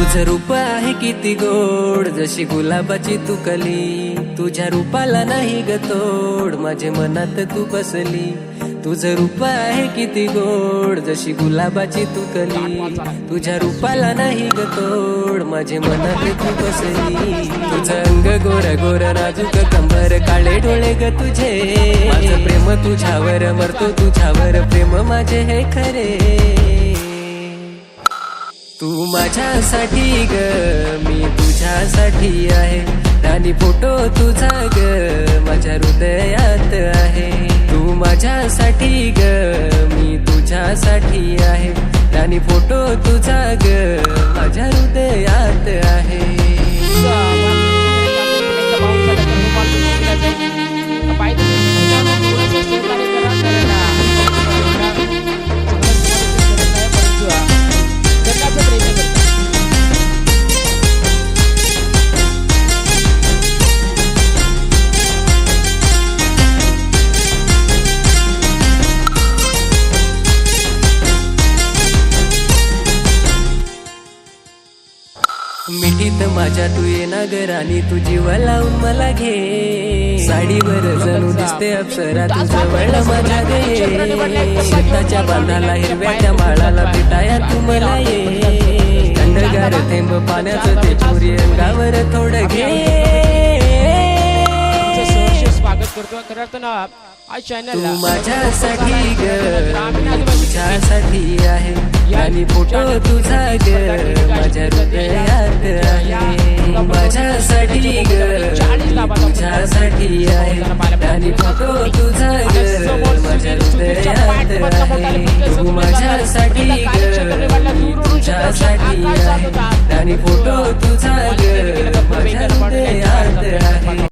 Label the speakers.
Speaker 1: तुझं रूप आहे किती गोड, जशी गुलाबाची तू कली. तुझ्या रूपाला नाही ग तोड, माझे मनात तू बसली. तुझं रूप आहे किती गोड, जशी गुलाबाची तू कली. तुझ्या रूपाला नाही ग तोड, माझे मनात तू बसली. तुझं अंग गोर गोर नाजूक कंबर, काळे डोळे ग तुझे. माझं प्रेम तुझ्यावर मरतो, तुझ्यावर प्रेम माझे हे खरे. तू माझ्यासाठी ग, मी तुझ्यासाठी आहे. राणी फोटो तुझा ग, माझ्या हृदयात आहे. तू माझ्यासाठी ग, मी तुझ्यासाठी आहे. राणी फोटो तुझा ग, माझ्या हृदयात आहे. मिठीत माझ्या तू ये ना ग राणी, तू जीव लावून मला घे. साडीवर जणू दिसते अप्सरा, तू जवळ माझ्या गे. शेताच्या बांधाला हिरव्याच्या माळाला भेटाया तू मला ये. थंडगार थेंब पाण्याचं ते चोरी अंगावर थोडं घे.
Speaker 2: स्वागत करतो. खरं अर्थ ना
Speaker 1: तू माझ्यासाठी ग, मी तुझ्यासाठी आहे. आणि फोटो तुझा ग, माझ्या हृदयात आहे. माझ्यासाठी ग, मी तुझ्यासाठी आहे. आणि फोटो तुझा ग, माझ्या हृदयात आहे. तू माझ्यासाठी ग, मी तुझ्यासाठी आहे. आणि फोटो तुझा ग,